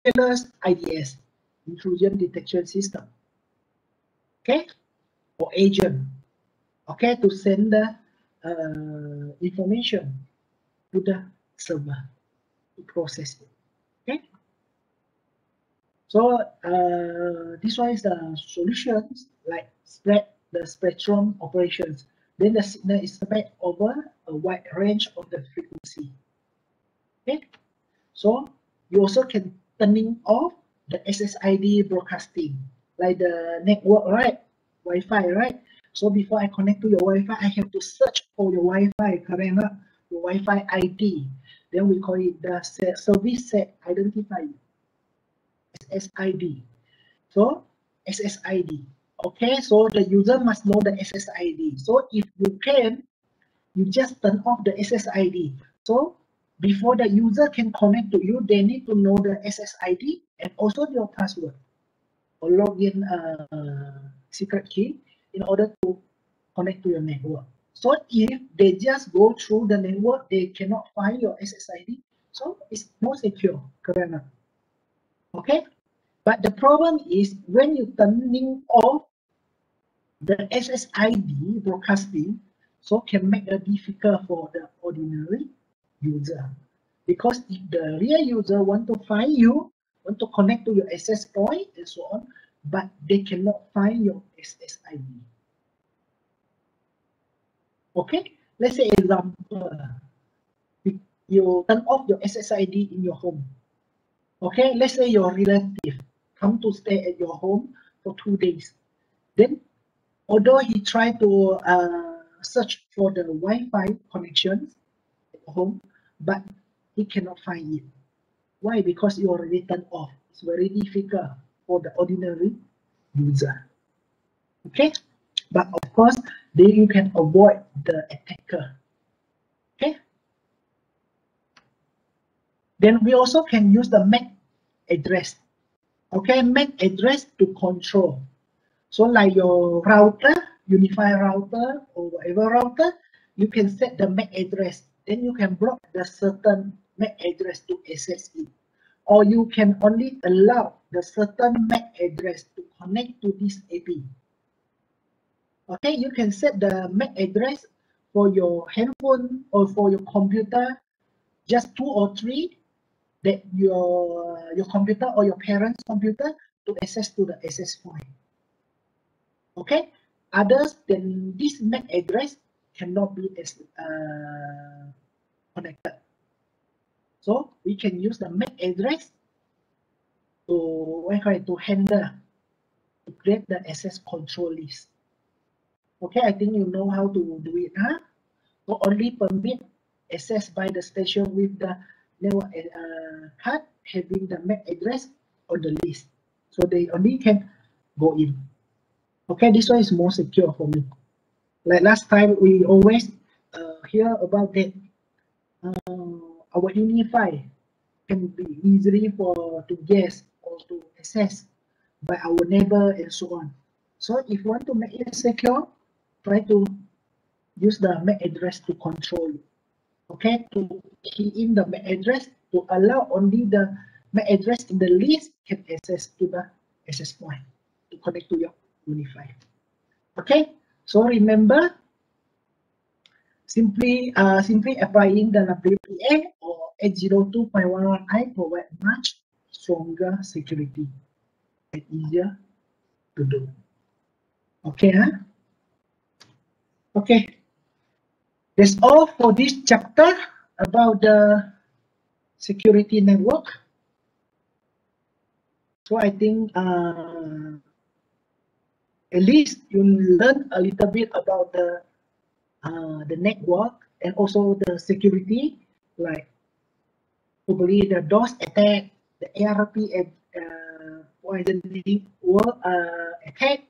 wireless IDS, intrusion detection system, okay, or agent, okay, to send the information to the server to process it, okay. So this one is the solutions like the spectrum operations. Then the signal is spread over a wide range of the frequency. Okay, so you also can turning off the SSID broadcasting, like the network, right? Wi-Fi, right? So before I connect to your Wi-Fi, I have to search for your Wi-Fi, correct? Your Wi-Fi ID. Then we call it the service set identifier, SSID. So SSID. Okay, so the user must know the SSID. So if you can, you just turn off the SSID. So before the user can connect to you, they need to know the SSID and also your password or login secret key in order to connect to your network. So if they just go through the network, they cannot find your SSID. So it's more secure, correct? Okay, but the problem is when you turning off the SSID broadcasting, so can make it difficult for the ordinary user. Because if the real user want to find you, want to connect to your access point and so on, but they cannot find your SSID. Okay, let's say example, you turn off your SSID in your home. Okay, let's say your relative come to stay at your home for 2 days. Then, although he tried to search for the Wi-Fi connections at home, but he cannot find it. Why? Because you already turned off. It's very difficult for the ordinary user. Okay, but of course, then you can avoid the attacker. Okay. Then we also can use the MAC address. Okay, MAC address to control. So like your router, unified router or whatever router, you can set the MAC address. Then you can block the certain MAC address to access it. Or you can only allow the certain MAC address to connect to this AP. Okay, you can set the MAC address for your handphone or for your computer, just 2 or 3, that your computer or your parents' computer to access to the access point. Okay, others than this MAC address cannot be connected. So we can use the MAC address to handle, to create the access control list. Okay, I think you know how to do it, huh? So only permit access by the station with the network card having the MAC address on the list. So they only can go in. Okay, this one is more secure for me. Like last time, we always hear about that our Unify can be easily to guess or to access by our neighbor and so on. So if you want to make it secure, try to use the MAC address to control it. Okay, to key in the MAC address to allow only the MAC address in the list can access to the access point to connect to your Unify. Okay, so remember, simply applying the WPA or 802.11i provide much stronger security and easier to do. Okay, huh? Okay, that's all for this chapter about the security network. So I think at least you learn a little bit about the network and also the security, like probably the DOS attack, the ARP identity attack.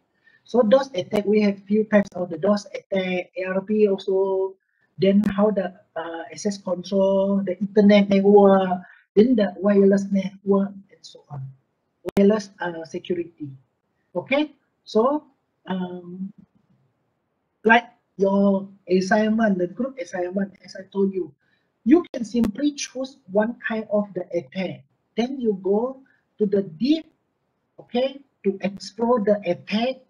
So DOS attack, we have few types of the DOS attack, ARP also, then how the access control, the internet network, then the wireless network, and so on. Wireless security. Okay, so like your assignment, the group assignment, as I told you, you can simply choose one kind of the attack. Then you go to the deep, okay, to explore the attack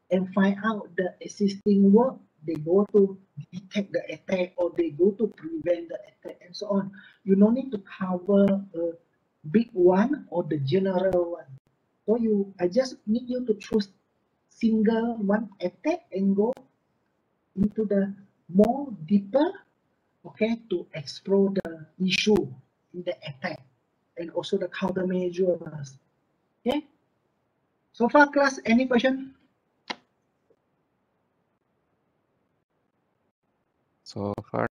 and find out the existing work. They go to detect the attack or they go to prevent the attack and so on. You don't need to cover a big one or the general one. So I just need you to choose single one attack and go into the more deeper, okay, to explore the issue in the attack and also the countermeasures. Okay. So far, class, any question? So far,